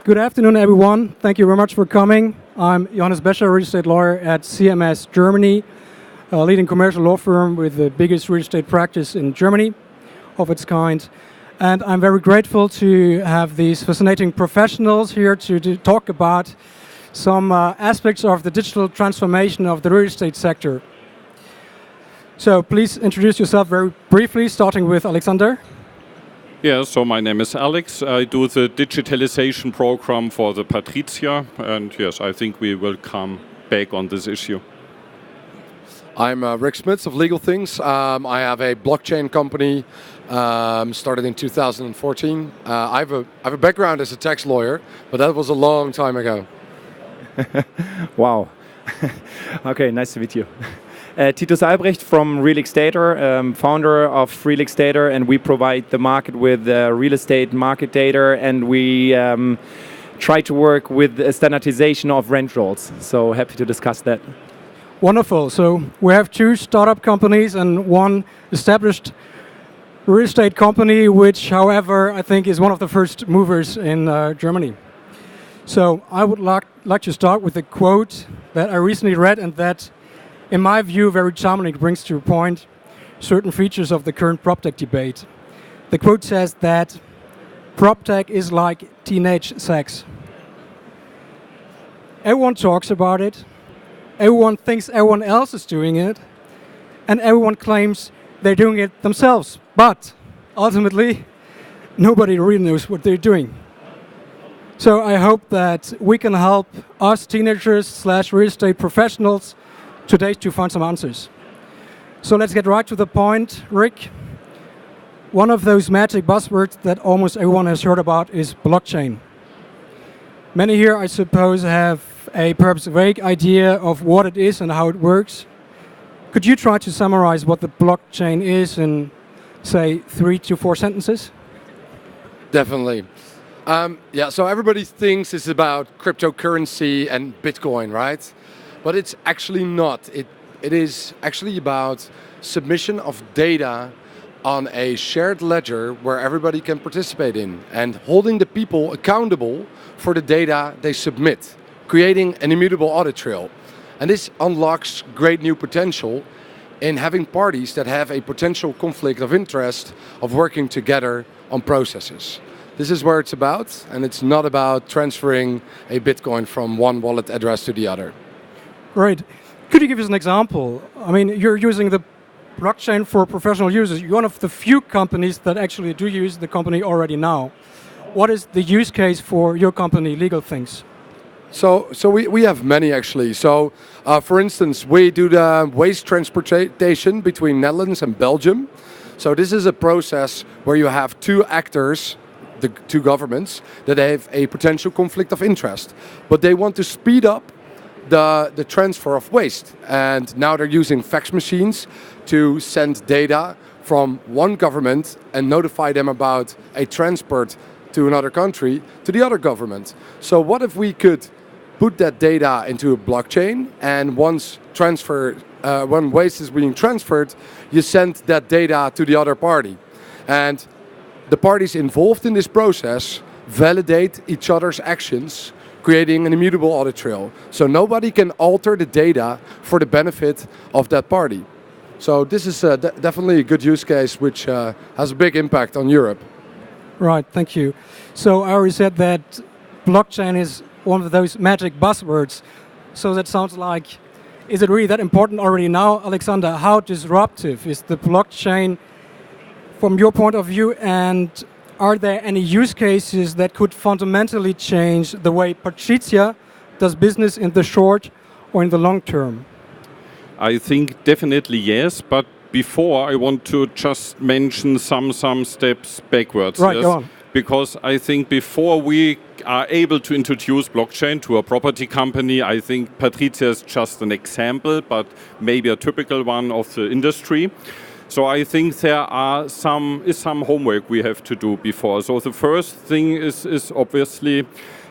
Good afternoon, everyone. Thank you very much for coming. I'm Johannes Bescher, real estate lawyer at CMS Germany, a leading commercial law firm with the biggest real estate practice in Germany of its kind. And I'm very grateful to have these fascinating professionals here to talk about some aspects of the digital transformation of the real estate sector. So please introduce yourself very briefly, starting with Alexander. Yeah, so my name is Alex. I do the digitalization program for the PATRIZIA, and yes, I think we will come back on this issue. I'm Rick Schmitz of LegalThings. I have a blockchain company, started in 2014. I have a background as a tax lawyer, but that was a long time ago. Wow. Okay, nice to meet you. Titus Albrecht from realxdata, founder of realxdata, and we provide the market with real estate market data, and we try to work with standardization of rent rolls. So happy to discuss that. Wonderful. So we have two startup companies and one established real estate company, which, however, I think is one of the first movers in Germany. So I would like to start with a quote that I recently read and that, in my view, very charmingly brings to a point certain features of the current Proptech debate. The quote says that Proptech is like teenage sex. Everyone talks about it, everyone thinks everyone else is doing it, and everyone claims they're doing it themselves. But ultimately, nobody really knows what they're doing. So I hope that we can help us teenagers / real estate professionals today to find some answers. So let's get right to the point. Rick, one of those magic buzzwords that almost everyone has heard about is blockchain. Many here, I suppose, have a perhaps vague idea of what it is and how it works. Could you try to summarize what the blockchain is in, say, 3 to 4 sentences? Definitely. So everybody thinks it's about cryptocurrency and Bitcoin, right? But it's actually not. It is actually about submission of data on a shared ledger where everybody can participate in and holding the people accountable for the data they submit, creating an immutable audit trail. And this unlocks great new potential in having parties that have a potential conflict of interest of working together on processes. This is where it's about, and it's not about transferring a Bitcoin from one wallet address to the other. Great. Could you give us an example? I mean, you're using the blockchain for professional users. You're one of the few companies that actually do use the company already now. What is the use case for your company, LegalThings? So we have many actually. So for instance, we do the waste transportation between Netherlands and Belgium. So this is a process where you have two actors, the two governments, that have a potential conflict of interest. But they want to speed up the transfer of waste. And now they're using fax machines to send data from one government and notify them about a transport to another country to the other government. So what if we could put that data into a blockchain, and once when waste is being transferred, you send that data to the other party. And the parties involved in this process validate each other's actions, creating an immutable audit trail. So nobody can alter the data for the benefit of that party. So this is definitely a good use case which has a big impact on Europe. Right, thank you. So I already said that blockchain is one of those magic buzzwords. So that sounds like, is it really that important already now? Alexander, how disruptive is the blockchain from your point of view, and are there any use cases that could fundamentally change the way PATRIZIA does business in the short or in the long term? I think definitely yes, but before I want to just mention some steps backwards. Right, yes? go on. Because I think before we are able to introduce blockchain to a property company, I think PATRIZIA is just an example, but maybe a typical one of the industry. So I think there are some homework we have to do before. So the first thing is obviously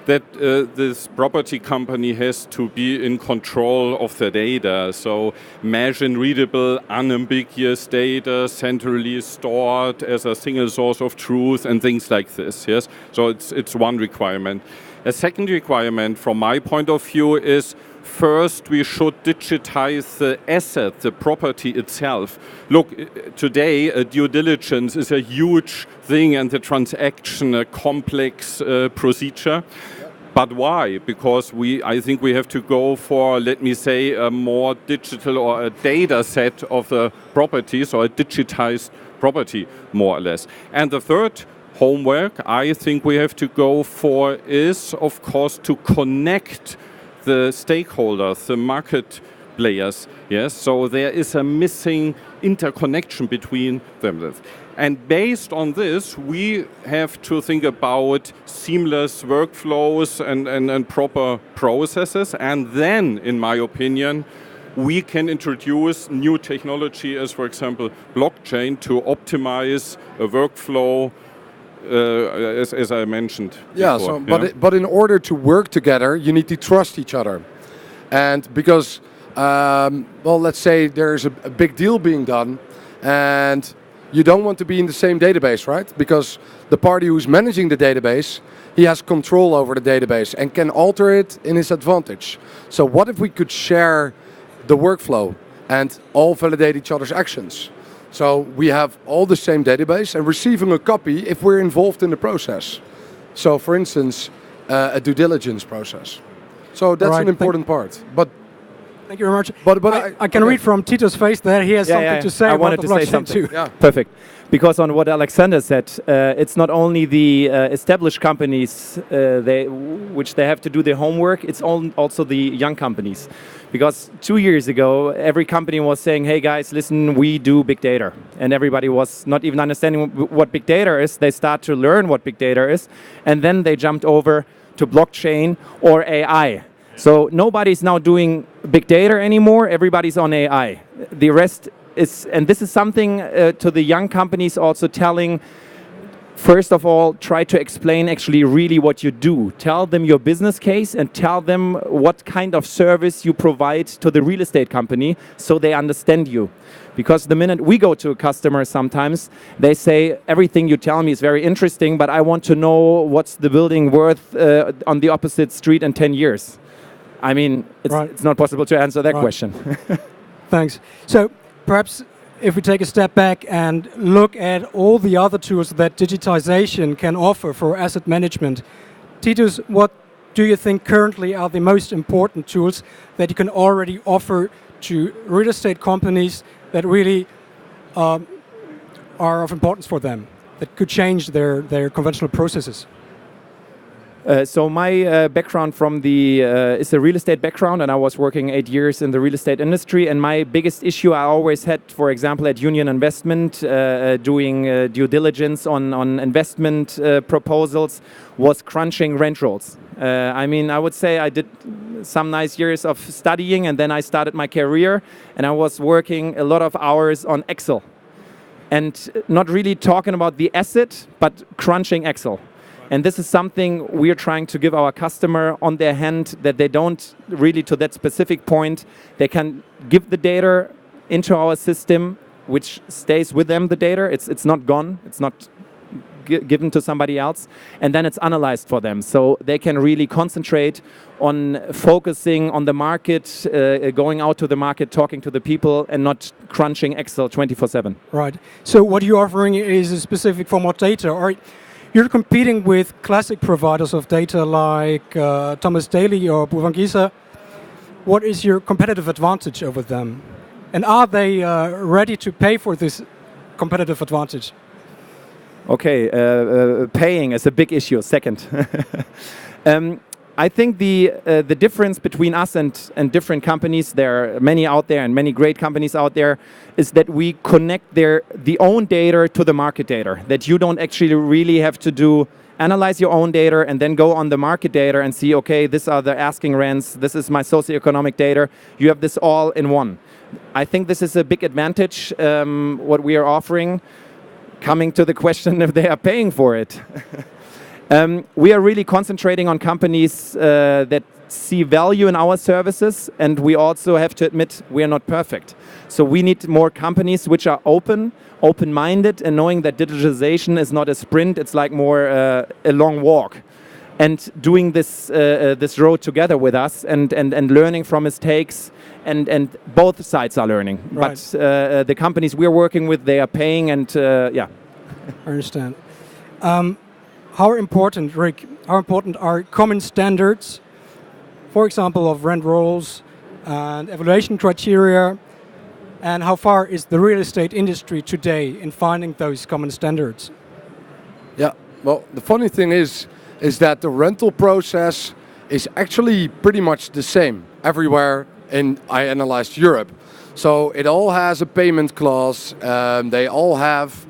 that this property company has to be in control of the data. So machine-readable, unambiguous data, centrally stored as a single source of truth and things like this, yes? So it's one requirement. A second requirement from my point of view is first, we should digitize the asset, the property itself. Look, today, due diligence is a huge thing and the transaction a complex procedure. But why? Because I think we have to go for, let me say, a more digital or a data set of the property, so a digitized property, more or less. And the third homework I think we have to go for is, of course, to connect the stakeholders, the market players, yes? So there is a missing interconnection between them. And based on this, we have to think about seamless workflows and proper processes. And then, in my opinion, we can introduce new technology as, for example, blockchain to optimize a workflow, as I mentioned yeah, before. But in order to work together, you need to trust each other. And because, well, let's say there's a big deal being done and you don't want to be in the same database, right? Because the party who's managing the database, he has control over the database and can alter it in his advantage. So what if we could share the workflow and all validate each other's actions? So we have all the same database and receiving a copy if we're involved in the process. So for instance, a due diligence process. So that's an important part. But thank you very much. But I can read from Tito's face that he has something to say. I wanted to say something. Too. Perfect. Because on what Alexander said, it's not only the established companies which they have to do their homework, it's also the young companies. Because 2 years ago, every company was saying, hey guys, listen, we do big data. And everybody was not even understanding what big data is. They start to learn what big data is. And then they jumped over to blockchain or AI. So nobody's now doing big data anymore. Everybody's on AI. The rest is, and this is something to the young companies also telling, first of all, try to explain actually really what you do. Tell them your business case and tell them what kind of service you provide to the real estate company so they understand you. Because the minute we go to a customer sometimes, they say, everything you tell me is very interesting, but I want to know what's the building worth on the opposite street in 10 years. I mean, it's not possible to answer that question. Thanks. So perhaps if we take a step back and look at all the other tools that digitization can offer for asset management, Titus, what do you think currently are the most important tools that you can already offer to real estate companies that really are of importance for them, that could change their conventional processes? So my background from is a real estate background, and I was working 8 years in the real estate industry. And my biggest issue I always had, for example, at Union Investment, doing due diligence on investment proposals, was crunching rent rolls. I mean, I would say I did some nice years of studying, and then I started my career, and I was working a lot of hours on Excel, and not really talking about the asset, but crunching Excel. And this is something we're trying to give our customer on their hand, that they don't really to that specific point. They can give the data into our system, which stays with them, the data. It's not gone. It's not given to somebody else. And then it's analyzed for them. So they can really concentrate on focusing on the market, going out to the market, talking to the people, and not crunching Excel 24/7. Right. So what you're offering is a specific form of data. Or you're competing with classic providers of data like Thomas Daly or Bouvanguisa. What is your competitive advantage over them? And are they ready to pay for this competitive advantage? Okay, paying is a big issue, second. I think the difference between us and different companies, there are many out there and many great companies out there, is that we connect the own data to the market data. That you don't actually really have to analyze your own data and then go on the market data and see, okay, these are the asking rents, this is my socioeconomic data. You have this all in one. I think this is a big advantage, what we are offering. Coming to the question if they are paying for it. We are really concentrating on companies that see value in our services, and we also have to admit we are not perfect. So we need more companies which are open-minded, and knowing that digitalization is not a sprint, it's like more a long walk. And doing this road together with us and learning from mistakes, and both sides are learning. Right. But the companies we're working with, they are paying, and yeah. I understand. How important, Rick, how important are common standards, for example, of rent rolls and evaluation criteria, and how far is the real estate industry today in finding those common standards? Yeah, well, the funny thing is that the rental process is actually pretty much the same everywhere I analyzed Europe. So it all has a payment clause, they all have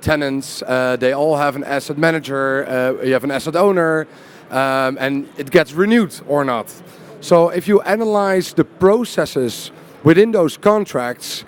tenants, they all have an asset manager, you have an asset owner, and it gets renewed or not. So if you analyze the processes within those contracts,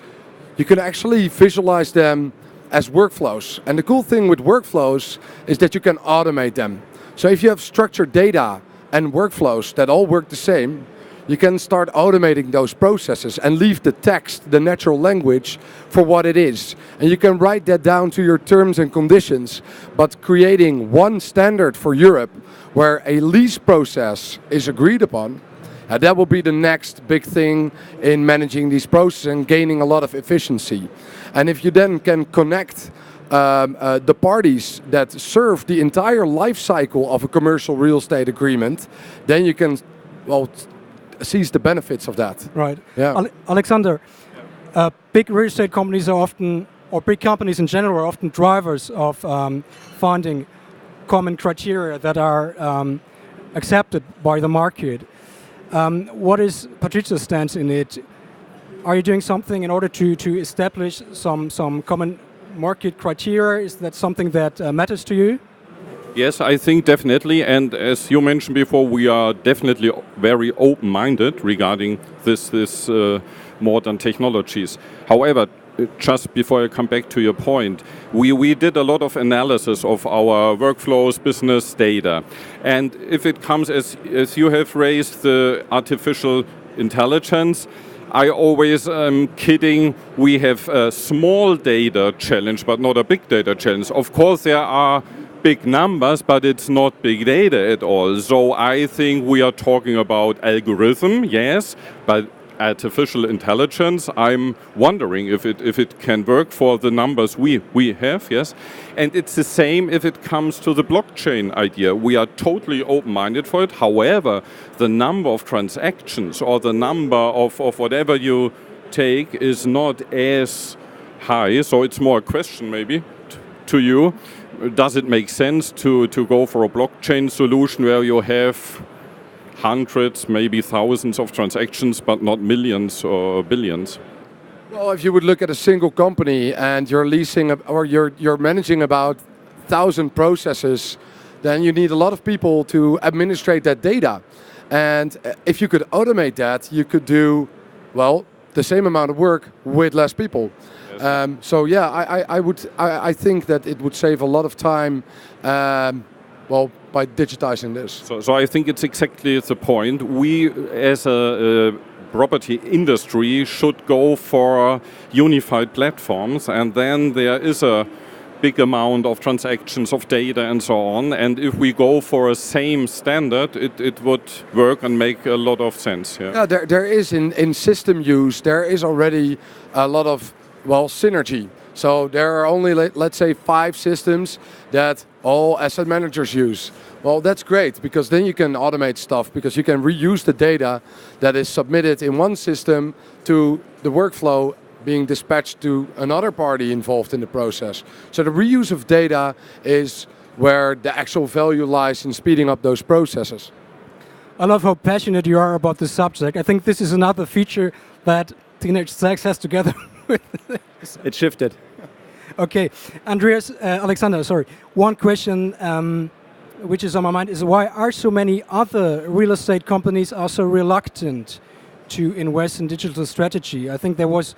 you can actually visualize them as workflows. And the cool thing with workflows is that you can automate them. So if you have structured data and workflows that all work the same, you can start automating those processes and leave the text, the natural language, for what it is. And you can write that down to your terms and conditions, but creating one standard for Europe where a lease process is agreed upon, that will be the next big thing in managing these processes and gaining a lot of efficiency. And if you then can connect the parties that serve the entire life cycle of a commercial real estate agreement, then you can, well, seize the benefits of that. Right. Yeah. Alexander, big real estate companies are often, or big companies in general, are often drivers of finding common criteria that are accepted by the market. What is PATRIZIA's stance in it? Are you doing something in order to establish some common market criteria? Is that something that matters to you? Yes, I think definitely, and as you mentioned before, we are definitely very open-minded regarding this modern technologies. However, just before I come back to your point, we did a lot of analysis of our workflows, business data, and if it comes as you have raised the artificial intelligence, I always am kidding, we have a small data challenge, but not a big data challenge. Of course, there are big numbers, but it's not big data at all. So I think we are talking about algorithm, yes, but artificial intelligence, I'm wondering if it can work for the numbers we have, yes. And it's the same if it comes to the blockchain idea. We are totally open-minded for it. However, the number of transactions or the number of whatever you take is not as high. So it's more a question maybe to you. Does it make sense to go for a blockchain solution where you have hundreds, maybe thousands of transactions, but not millions or billions? Well, if you would look at a single company and you're leasing or you're managing about 1,000 processes, then you need a lot of people to administrate that data. And if you could automate that, you could do, well, the same amount of work with less people. Yes. So yeah, I think that it would save a lot of time. Well, by digitizing this. So I think it's exactly the point. We, as a property industry, should go for unified platforms, and then there is a big amount of transactions of data and so on. And if we go for a same standard, it would work and make a lot of sense. Yeah, yeah, there is in system use, there is already a lot of, well, synergy. So there are only, let's say, 5 systems that all asset managers use. Well, that's great, because then you can automate stuff, because you can reuse the data that is submitted in one system to the workflow being dispatched to another party involved in the process. So the reuse of data is where the actual value lies in speeding up those processes. I love how passionate you are about this subject. I think this is another feature that Teenage Sex has together with this. It shifted. Okay, Alexander, sorry. One question which is on my mind is, why are so many other real estate companies are so reluctant to invest in digital strategy? I think there was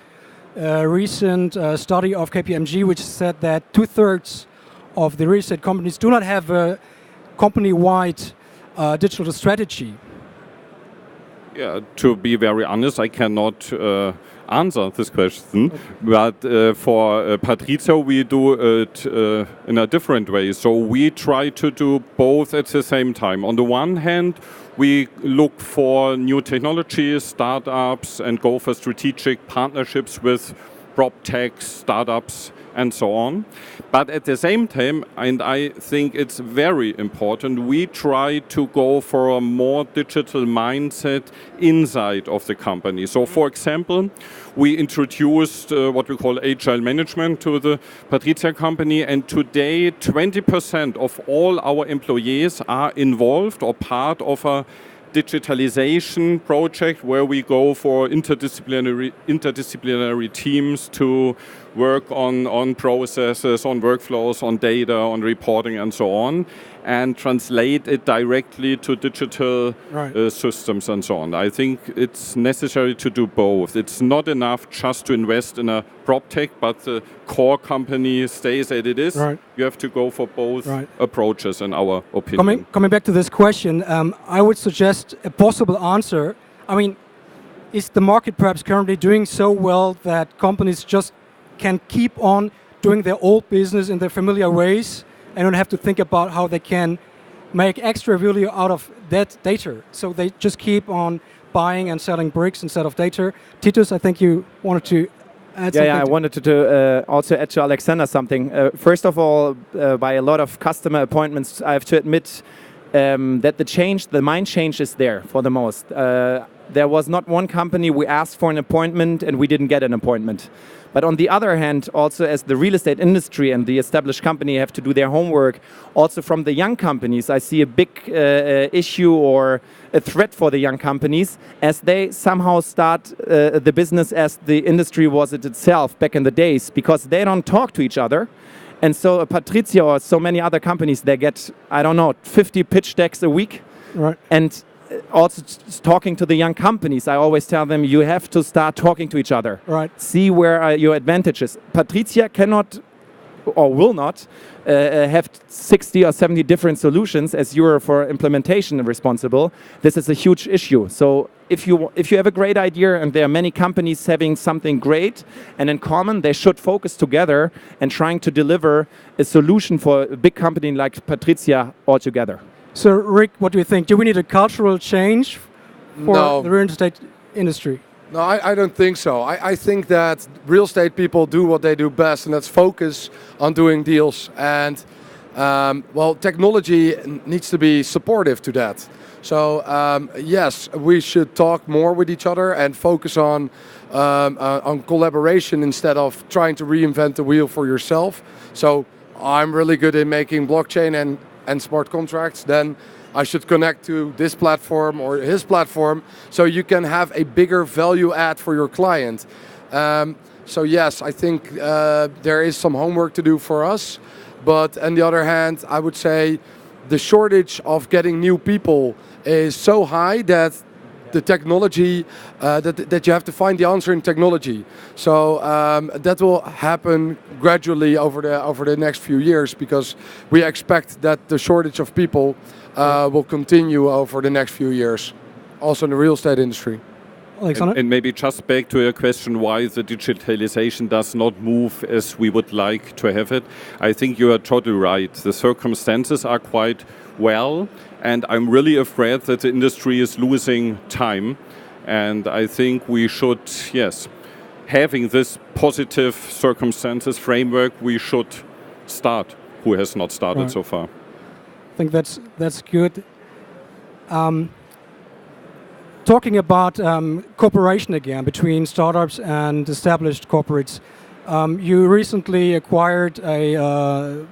a recent study of KPMG which said that 2/3 of the real estate companies do not have a company-wide digital strategy. Yeah, to be very honest, I cannot answer this question, but for PATRIZIA we do it in a different way. So we try to do both at the same time. On the one hand, we look for new technologies, startups, and go for strategic partnerships with Proptech, startups, and so on. But at the same time, and I think it's very important, we try to go for a more digital mindset inside of the company. So for example, we introduced what we call agile management to the PATRIZIA company, and today 20% of all our employees are involved or part of a digitalization project where we go for interdisciplinary teams to work on processes, on workflows, on data, on reporting and so on, and translate it directly to digital systems and so on. I think it's necessary to do both. It's not enough just to invest in a Proptech, but the core company stays as it is. You have to go for both approaches in our opinion. Coming back to this question, I would suggest a possible answer. I mean, is the market perhaps currently doing so well that companies just can keep on doing their old business in their familiar ways and don't have to think about how they can make extra value out of that data? So they just keep on buying and selling bricks instead of data. Titus, I think you wanted to add something. Yeah, I wanted to also add to Alexander something. First of all, by a lot of customer appointments, I have to admit that the mind change is there for the most. There was not one company we asked for an appointment and we didn't get an appointment. But on the other hand, also as the real estate industry and the established company have to do their homework, also from the young companies, I see a big issue or a threat for the young companies as they somehow start the business as the industry was it itself back in the days, because they don't talk to each other. And so PATRIZIA or so many other companies, they get, I don't know, 50 pitch decks a week. And also talking to the young companies, I always tell them you have to start talking to each other. See where are your advantages. PATRIZIA cannot or will not have 60 or 70 different solutions as you're for implementation responsible. This is a huge issue. So if you have a great idea and there are many companies having something great and in common, they should focus together and trying to deliver a solution for a big company like PATRIZIA altogether. So Rick, what do you think? Do we need a cultural change for the real estate industry? No, I don't think so. I think that real estate people do what they do best, and that's focus on doing deals. And well, technology needs to be supportive to that. So yes, we should talk more with each other and focus on collaboration instead of trying to reinvent the wheel for yourself. So I'm really good in making blockchain and smart contracts. Then I should connect to this platform or his platform so you can have a bigger value add for your client. So yes, I think there is some homework to do for us. But on the other hand, I would say the shortage of getting new people is so high that the technology, that you have to find the answer in technology. So that will happen gradually over the next few years, because we expect that the shortage of people will continue over the next few years, also in the real estate industry. And maybe just back to your question why the digitalization does not move as we would like to have it. I think you are totally right. The circumstances are quite well, and I'm really afraid that the industry is losing time. And I think we should, yes, having this positive circumstances framework, we should start, who has not started so far. I think that's good. Talking about cooperation again between startups and established corporates, you recently acquired a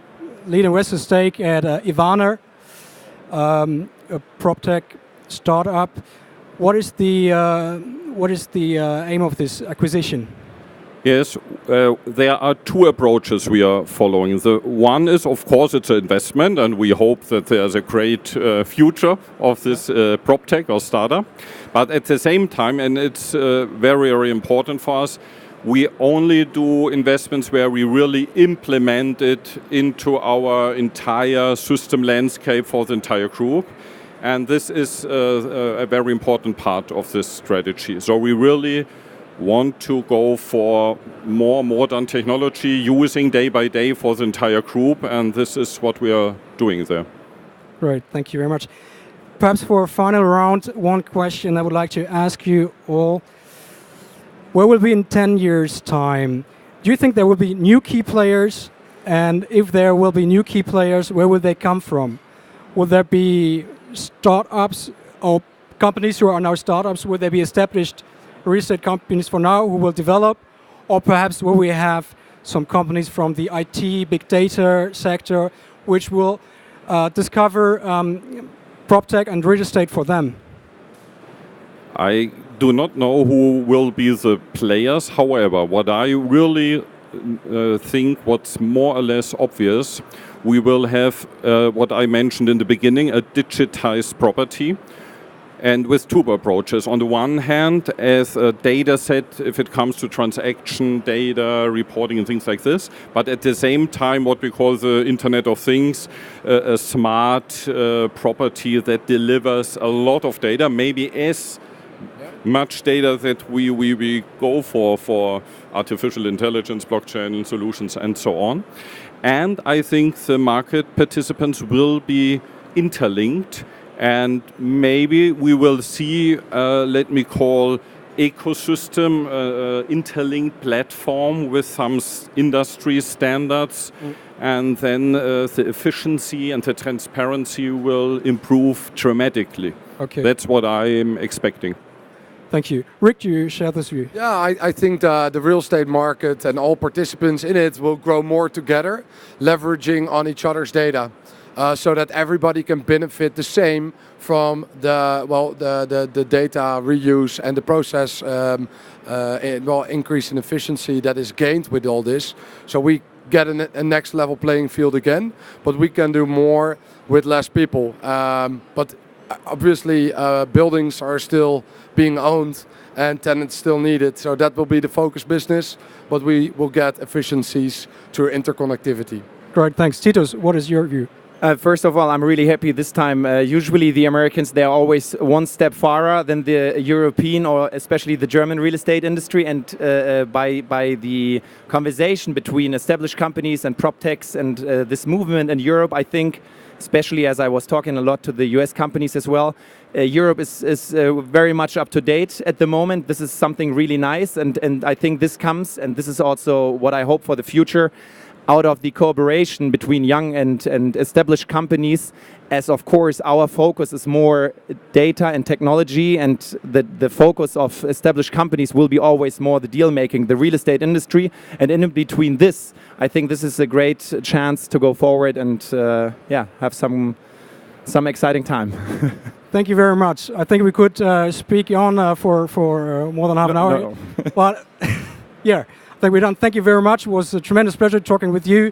lead investor stake at Ivana, a Proptech startup. What is the aim of this acquisition? Yes, there are two approaches we are following. The one is, of course, it's an investment, and we hope that there's a great future of this Proptech or startup. But at the same time, and it's very, very important for us, We only do investments where we really implement it into our entire system landscape for the entire group. And this is a very important part of this strategy. So we really want to go for more modern technology using day by day for the entire group, and this is what we are doing there. Great, thank you very much. Perhaps for a final round, one question I would like to ask you all. Where will be in 10 years' time? Do you think there will be new key players? And if there will be new key players, where will they come from? Will there be startups or companies who are now startups? Will there be established real estate companies for now who will develop? Or perhaps will we have some companies from the IT, big data sector, which will discover Proptech and real estate for them? I do not know who will be the players. However, what I really think what's more or less obvious, we will have what I mentioned in the beginning, a digitized property. And with two approaches. On the one hand, as a data set, if it comes to transaction data, reporting and things like this, but at the same time, what we call the Internet of Things, a smart property that delivers a lot of data, maybe as much data that we go for artificial intelligence, blockchain solutions, and so on. And I think the market participants will be interlinked. And maybe we will see, let me call, ecosystem, interlinked platform with some industry standards. And then the efficiency and the transparency will improve dramatically. Okay. That's what I'm expecting. Thank you. Rick, do you share this view? Yeah, I think the real estate market and all participants in it will grow more together, leveraging on each other's data. So that everybody can benefit the same from the data reuse and the process increase in efficiency that is gained with all this. So we get a next level playing field again, but we can do more with less people. But obviously buildings are still being owned and tenants still needed. So that will be the focus business, but we will get efficiencies through interconnectivity. Great, thanks. Titus, what is your view? First of all, I'm really happy this time. Usually the Americans, they're always one step farther than the European or especially the German real estate industry. And by the conversation between established companies and PropTechs and this movement in Europe, I think, especially as I was talking a lot to the US companies as well, Europe is very much up to date at the moment. This is something really nice. And I think this comes, and this is also what I hope for the future, out of the cooperation between young and established companies, as of course our focus is more data and technology, and the focus of established companies will be always more the deal making, the real estate industry, and in between this, I think this is a great chance to go forward and have some exciting time. Thank you very much. I think we could speak on for more than half an hour. No. But yeah. I think we're done. Thank you very much. It was a tremendous pleasure talking with you.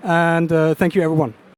And thank you, everyone.